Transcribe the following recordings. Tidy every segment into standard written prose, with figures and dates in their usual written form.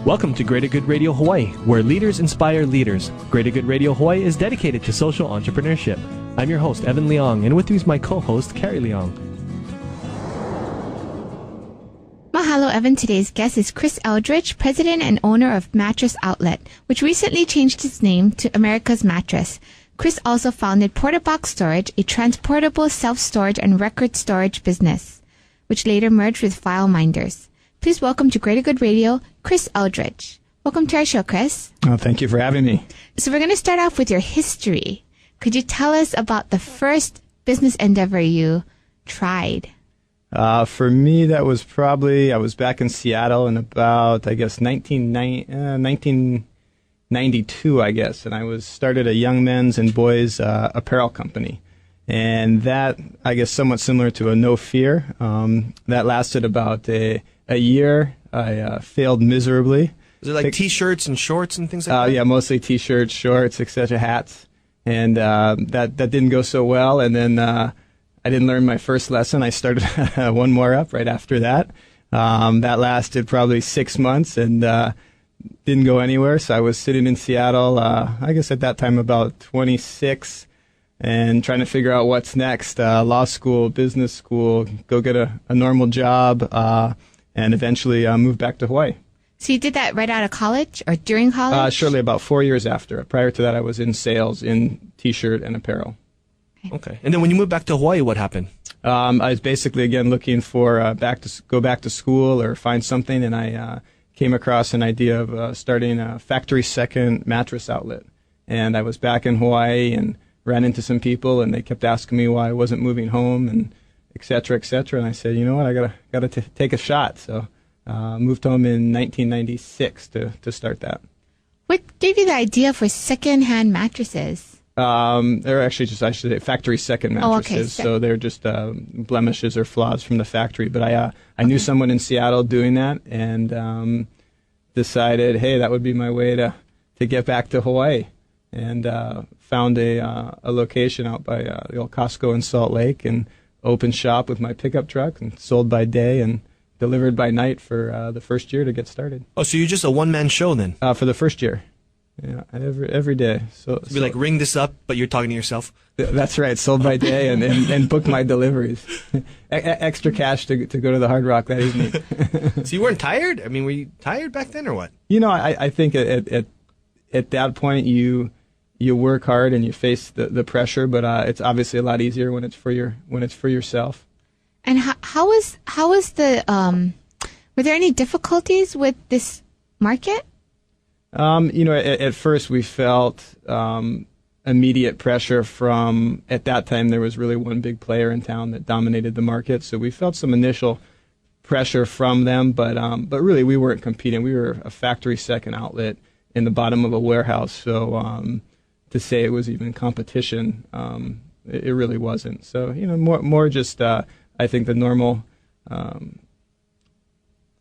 Welcome to Greater Good Radio Hawaii, where leaders inspire leaders. Greater Good Radio Hawaii is dedicated to social entrepreneurship. I'm your host, Evan Leong, and with me is my co-host, Carrie Leong. Mahalo, Evan. Today's guest is Chris Eldridge, president and owner of Mattress Outlet, which recently changed its name to America's Mattress. Chris also founded Portabox Storage, a transportable self-storage and record storage business, which later merged with FileMinders. Please welcome to Greater Good Radio, Chris Eldridge. Welcome to our show, Chris. Oh, thank you for having me. So we're going to start off with your history. Could you tell us about the first business endeavor you tried? For me, that was probably, I was back in Seattle in about, 1992, I guess, and I started a young men's and boys apparel company. And that, I guess, somewhat similar to a No Fear. That lasted about a year. I failed miserably. Was it like T-shirts and shorts and things like that? Yeah, mostly T-shirts, shorts, etc., hats. And that didn't go so well. And then I didn't learn my first lesson. I started one more up right after that. That lasted probably 6 months and didn't go anywhere. So I was sitting in Seattle, I guess at that time about 26, and trying to figure out what's next. Law school, business school, go get a normal job, and eventually moved back to Hawaii. So you did that right out of college or during college? Shortly, about 4 years after. Prior to that, I was in sales in T-shirt and apparel. Okay. And then when you moved back to Hawaii, what happened? I was basically, again, looking for go back to school or find something, and I came across an idea of starting a factory second mattress outlet. And I was back in Hawaii and ran into some people, and they kept asking me why I wasn't moving home, and et cetera, et cetera. And I said, you know what, I gotta take a shot. So moved home in 1996 to start that. What gave you the idea for secondhand mattresses? They're actually just, I should say, factory second mattresses. Oh, okay. So they're just blemishes or flaws from the factory. But I knew someone in Seattle doing that, and decided, hey, that would be my way to get back to Hawaii. And found a location out by the old Costco in Salt Lake, and opened shop with my pickup truck, and sold by day and delivered by night for the first year to get started. Oh, so you're just a one-man show then? For the first year. Yeah, every day. So be like, ring this up, but you're talking to yourself? That's right. Sold by day and booked my deliveries. Extra cash to go to the Hard Rock that evening. So you weren't tired? I mean, were you tired back then or what? You know, I think at that point you work hard and you face the pressure, but it's obviously a lot easier when it's for yourself. And how was the were there any difficulties with this market? You know, at first we felt immediate pressure from, at that time there was really one big player in town that dominated the market, so we felt some initial pressure from them, but really we weren't competing. We were a factory second outlet in the bottom of a warehouse, so to say it was even competition, it really wasn't. So, you know, more just I think the normal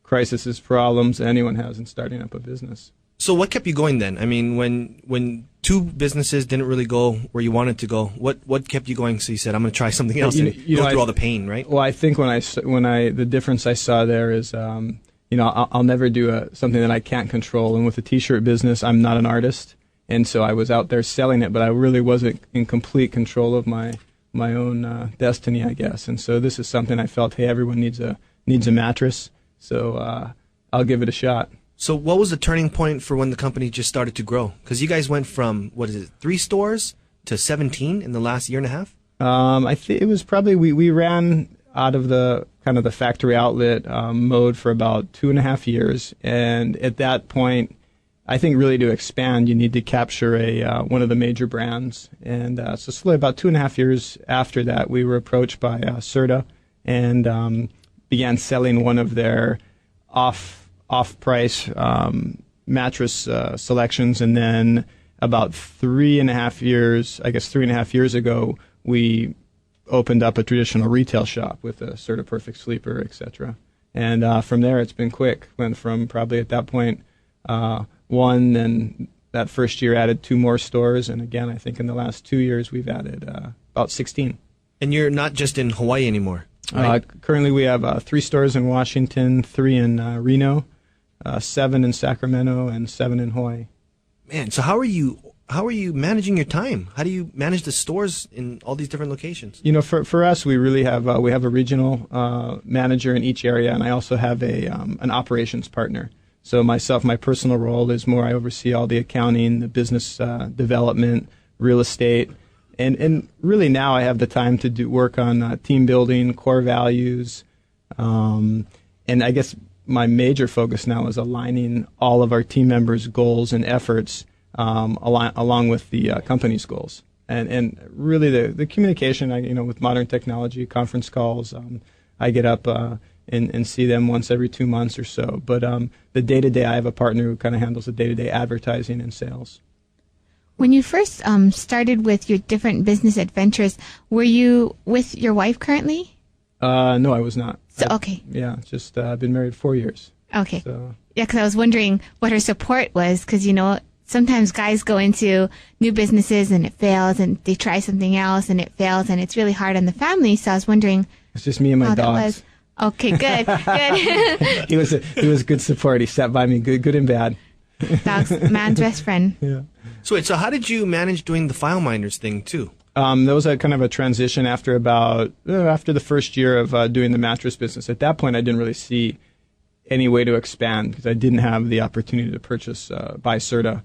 crises, problems anyone has in starting up a business. So what kept you going then? I mean, when two businesses didn't really go where you wanted to go, what kept you going? So you said, I'm going to try something else, and you go through all the pain, right? Well, I think the difference I saw there is, you know, I'll never do something that I can't control. And with the T-shirt business, I'm not an artist, and so I was out there selling it, but I really wasn't in complete control of my own destiny, I guess. And so this is something I felt, hey, everyone needs a mattress, so I'll give it a shot. So what was the turning point for when the company just started to grow? Because you guys went from, 3 stores to 17 in the last year and a half? I think it was probably, we ran out of the kind of the factory outlet mode for about 2.5 years. And at that point, I think really to expand, you need to capture one of the major brands. And so slowly, about 2.5 years after that, we were approached by Serta and began selling one of their off-price mattress selections, and then about 3.5 years ago, we opened up a traditional retail shop with a Serta Perfect Sleeper, etc. And from there, it's been quick. Went from probably at that point one, and that first year added 2 more stores, and again, I think in the last 2 years we've added about 16. And you're not just in Hawaii anymore, right? Currently, we have 3 stores in Washington, 3 in Reno. 7 in Sacramento and 7 in Hawaii. Man, so how are you managing your time? How do you manage the stores in all these different locations? For us, we really have a regional manager in each area, and I also have an operations partner. So myself, my personal role is more I oversee all the accounting, the business development, real estate, and really now I have the time to work on team building, core values, and I guess my major focus now is aligning all of our team members' goals and efforts along with the company's goals. And really the communication, with modern technology, conference calls, I get up and see them once every 2 months or so. But the day-to-day, I have a partner who kind of handles the day-to-day advertising and sales. When you first started with your different business adventures, were you with your wife currently? No, I was not. So, okay. Just I've been married 4 years. Okay. So. Yeah, because I was wondering what her support was, because, sometimes guys go into new businesses and it fails, and they try something else and it fails, and it's really hard on the family. So I was wondering. It's just me and my dogs. Okay, good, good. He was good support. He sat by me, good and bad. Dog's man's best friend. Yeah. So how did you manage doing the FileMinders thing too? There was a kind of a transition after the first year of doing the mattress business. At that point, I didn't really see any way to expand because I didn't have the opportunity to buy Serta.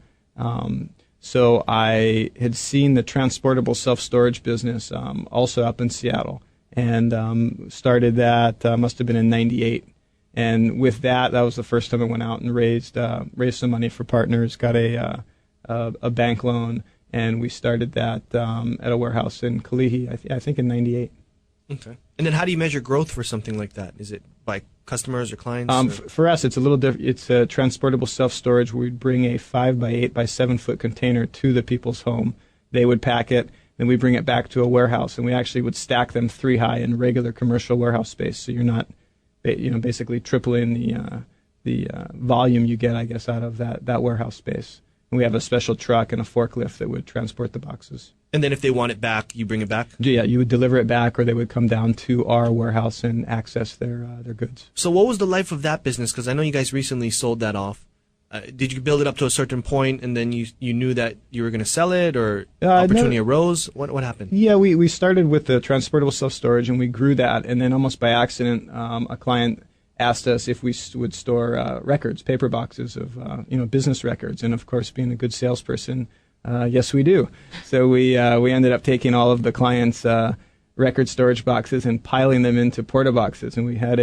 So I had seen the transportable self-storage business also up in Seattle, and started that. Must have been in '98. And with that was the first time I went out and raised some money for partners, got a bank loan, and we started that at a warehouse in Kalihi, I think in '98. Okay. And then how do you measure growth for something like that? Is it by customers or clients? For us, it's a little different. It's a transportable self-storage where we'd bring a 5 by 8 by 7 foot container to the people's home. They would pack it, then we bring it back to a warehouse, and we actually would stack them 3 high in regular commercial warehouse space. So you're not, basically tripling the volume you get, I guess, out of that warehouse space. And we have a special truck and a forklift that would transport the boxes. And then if they want it back, you bring it back? Yeah, you would deliver it back, or they would come down to our warehouse and access their goods. So what was the life of that business? Because I know you guys recently sold that off. Did you build it up to a certain point, and then you knew that you were going to sell it, or opportunity arose? What happened? Yeah, we started with the transportable self-storage, and we grew that. And then almost by accident, a client asked us if we would store records, paper boxes of business records. And of course, being a good salesperson, yes, we do. So we ended up taking all of the clients' record storage boxes and piling them into porta boxes, and we had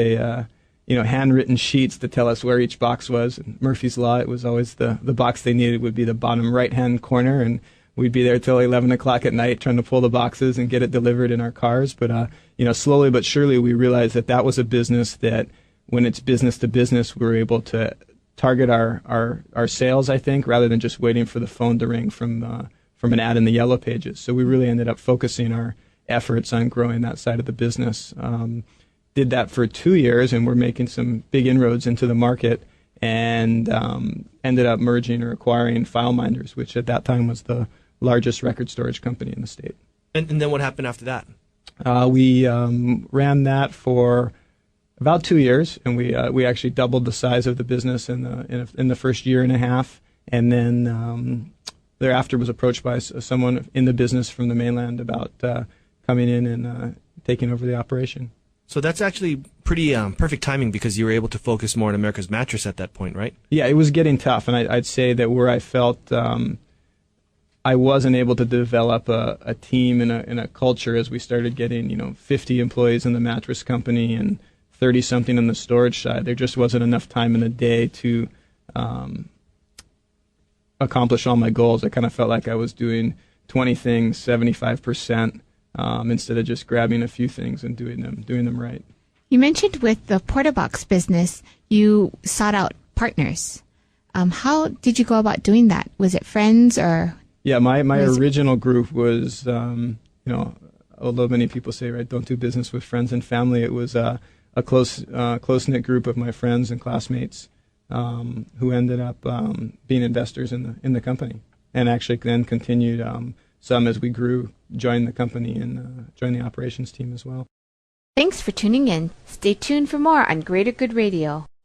handwritten sheets to tell us where each box was. And Murphy's Law, it was always the box they needed would be the bottom right-hand corner, and we'd be there till 11 o'clock at night trying to pull the boxes and get it delivered in our cars. But slowly but surely, we realized that was a business that, when it's business to business, we were able to target our sales, I think, rather than just waiting for the phone to ring from an ad in the Yellow Pages. So we really ended up focusing our efforts on growing that side of the business. Did that for 2 years, and we're making some big inroads into the market, and ended up merging or acquiring FileMinders, which at that time was the largest record storage company in the state. And then what happened after that? We ran that for about 2 years, and we actually doubled the size of the business in the first year and a half, and then thereafter was approached by someone in the business from the mainland about coming in and taking over the operation. So that's actually pretty perfect timing, because you were able to focus more on America's Mattress at that point, right? Yeah, it was getting tough, and I'd say that where I felt I wasn't able to develop a team and a culture as we started getting 50 employees in the mattress company and 30-something on the storage side. There just wasn't enough time in the day to accomplish all my goals. I kind of felt like I was doing 20 things 75% instead of just grabbing a few things and doing them right. You mentioned with the Porta Box business, you sought out partners. How did you go about doing that? Was it friends or? Yeah, my original group was, although many people say, right, don't do business with friends and family, it was a close-knit group of my friends and classmates who ended up being investors in the company, and actually then continued some as we grew, joined the company and joined the operations team as well. Thanks for tuning in. Stay tuned for more on Greater Good Radio.